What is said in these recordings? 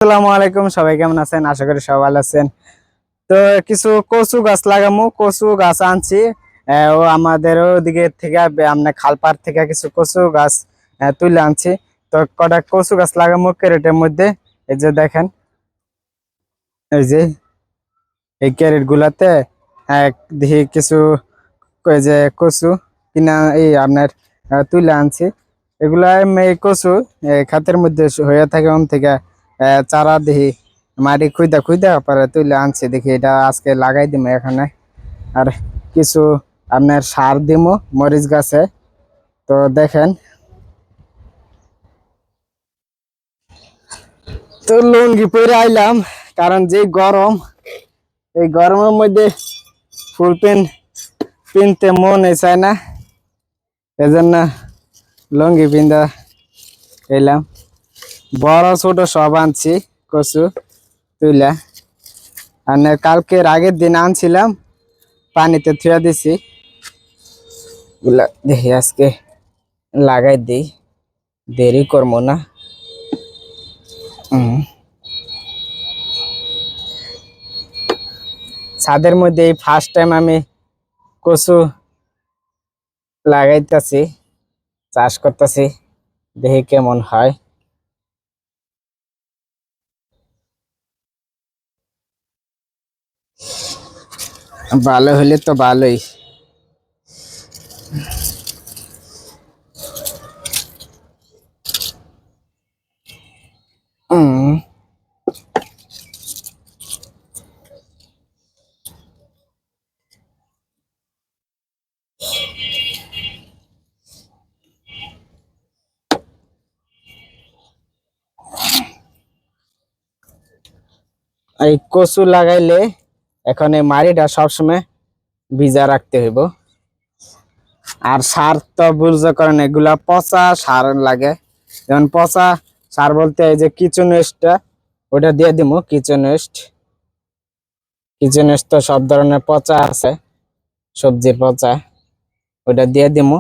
আসসালামু আলাইকুম, সবাই কেমন আছেন? আশা করি সবাই ভালো আছেন। তো কিছু কচু গাছ লাগামু, কচু গাছ আনছি। ও আমাদের ওদিকে থেকে আমরা খালপাড় থেকে কিছু কচু গাছ তুলে আনছি। তো কটা কচু গাছ লাগামু ক্যারেটের মধ্যে। এই যে দেখেন, এই যে এই ক্যারেট গুলাতে দেখি কিছু এই যে কচু কিনা এই আপনার তুলে আনছি। এগুলা এই কচু খাতের মধ্যে হয়ে থাকে, ওন থেকে চারা দেখি মাটি খুঁজা খুঁজা পরে তুলে আনছি। দেখি এটা আজকে লাগাই দিম এখানে। আর কিছু আপনার সার দিমু মরিচ গাছে। তো দেখেন, তো লুঙ্গি পরে আইলাম, কারণ যে গরম, এই গরমের মধ্যে ফুল প্যান্ট কিনতে মন চায় না, এজন্য লুঙ্গি পিন্দা এলাম। বড় ছোট সব আনছি কচু তুইলা। আর কালকের আগের দিন আনছিলাম, পানিতে থুয়া দিছি। গুলা দেখি আজকে লাগাই দিই, দেরি করবো না। ছাদের মধ্যে এই ফার্স্ট টাইম আমি কচু লাগাইতেছি, চাষ করতেছি, দেখি কেমন হয়। ভালো হলে তো ভালোই। এই কচু লাগাইলে এখন এই মাটিটা সবসময় ভিজা রাখতে হইব। আর সার তো বুঝতে করেন, এগুলা পচা সার লাগে। যেমন পচা সার বলতে এই যে কিচেন ওয়েস্টটা, ওটা দিয়ে দিব। কিচেন ওয়েস্ট, কিচেন ওয়েস্ট তো সব ধরনের পচা আছে, সবজির পচা, ওটা দিয়ে দিব।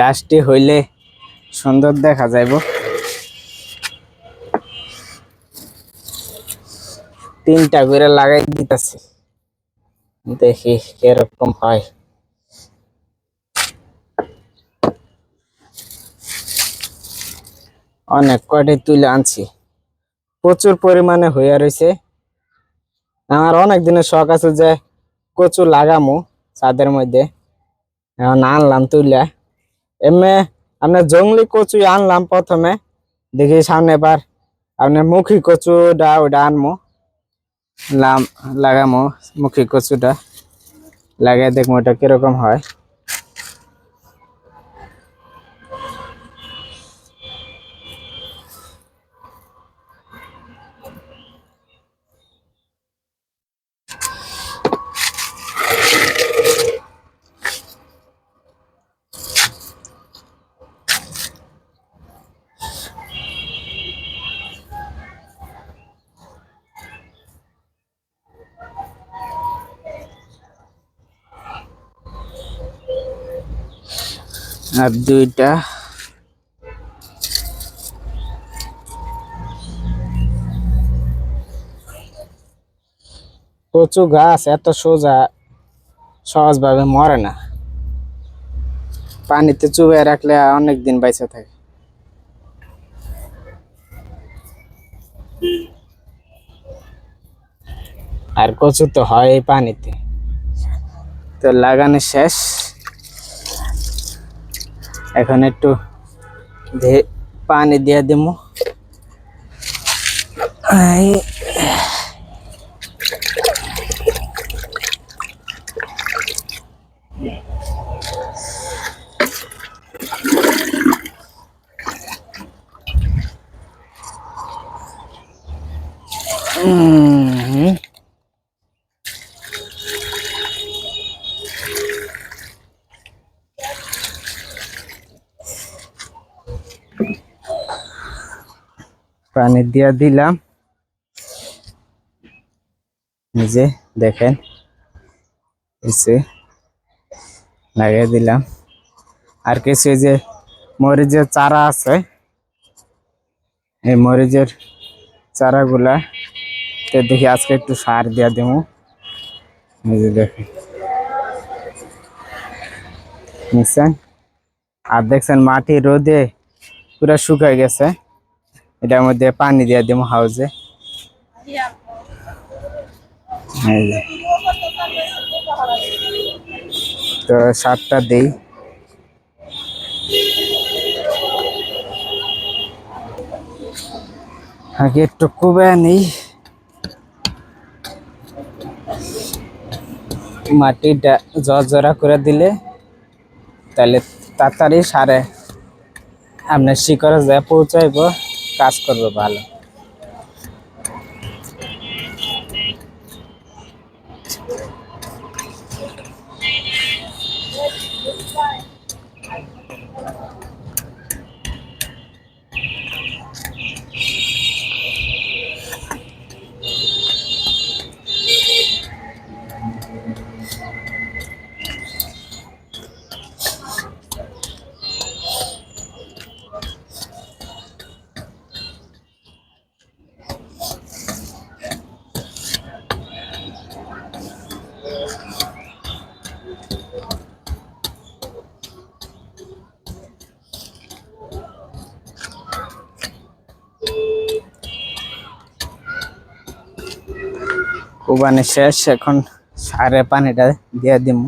গাছটি হইলে সুন্দর দেখা যাইব। 3টা করে লাগাই দিতেছি, দেখি কিরকম হয়। অনেক কয়টি তুলে আনছি, প্রচুর পরিমাণে হইয়া রয়েছে। আমার অনেক দিনের শখ আছে যে কচু লাগামু ছাদের মধ্যে। এখন আনলাম তুইলা। এমনি আপনার জংলি কচু আনলাম প্রথমে, দেখি সামনে এবার আপনার মুখী কচুটা ওটা আনমু, লাগামো মুখী কচুটা। লাগাই দেখবো ওটা কিরকম হয়। আর 2টা কচু গাছ এত সোজা সহজ ভাবে মরে না, পানিতে চুবাই রাখলে অনেক দিন বাইচে থাকে। আর কচু তো হয় এই পানিতে। তো লাগানো শেষ, এখন একটু পানি দিয়ে দিব। পানি দিয়ে দিলাম, নিজে দেখেন এসে লাগিয়ে দিলাম। আর কিছু এই যে মরিচের চারা আছে, এই মরিচের চারাগুলা তো দেখি আজকে একটু সার দিয়া দেবো। এই যে দেখেন নিচ্ছেন, আর দেখছেন মাটি রোদে পুরো শুকায় গেছে, এটার মধ্যে পানি দিয়ে দেবো হাউজে। এই যে, তো সারটা দিই। আগে একটু কুবে নিই, মাটিটা জড়া করে দিলে তাহলে তাড়াতাড়ি সারে আপনার শিকড়ে যা পৌঁছাইব, কাজ করবে ভালো। কুবানি শেষ, এখন সারে পানিটা দিয়ে দিব।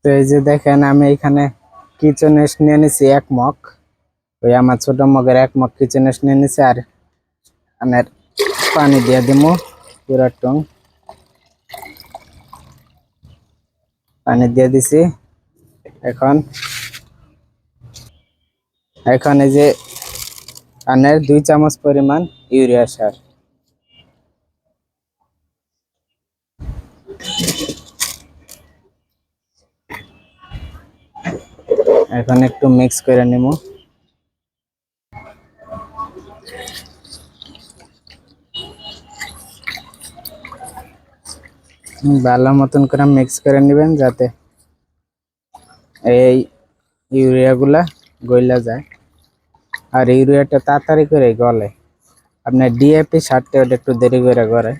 তো এই যে দেখেন আমি এখানে কিচেন ওয়েস্ট নিয়ে নিছি 1 মগ, ওই আমার ছোট মগের 1 মগ কিচেন ওয়েস্ট নিয়ে নিছি। আর আমার পানি দিয়ে দিব পুরা টং, পানি দিয়ে দিছি। এখন এখন এই যে আনের 2 চামচ পরিমাণ ইউরিয়া সার, এখন একটু মিক্স করে নিব। ভালো মতন করে মিক্স করে নেবেন যাতে এই ইউরিয়াগুলা গইলা যায়। আর ইউরিয়াটা তাড়াতাড়ি করে গলে, আপনার ডিএপি সারটা ওটা একটু দেরি করে করে।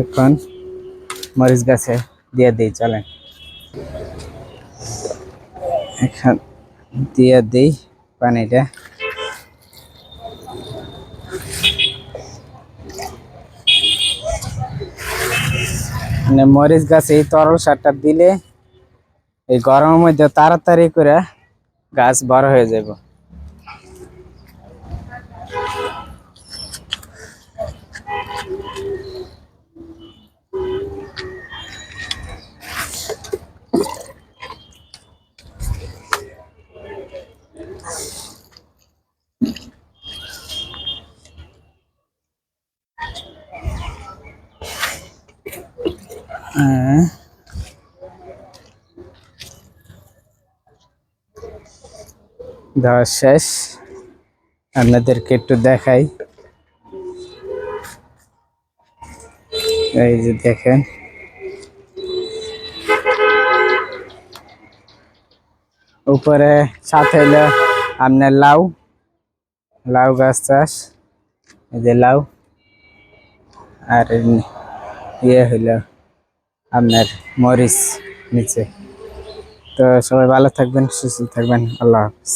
এখন মরিচ গাছে দিয়ে দিই, চলেন এখন দিয়ে দিই পানিটা। মানে মরিচ গাছে এই তরল সারটা দিলে এই গরমের মধ্যে তাড়াতাড়ি করে গাছ বড় হয়ে যাবে। দেওয়া শেষ, আপনাদেরকে একটু দেখাই। এই যে দেখেন উপরে সাথে হইলো আপনার লাউ, লাউ গাছ চাষ, এই যে লাউ। আর ইয়ে হইলো আপনার মরিচ নিচে। তো সবাই ভালো থাকবেন, সুস্থ থাকবেন, আল্লাহ হাফেজ।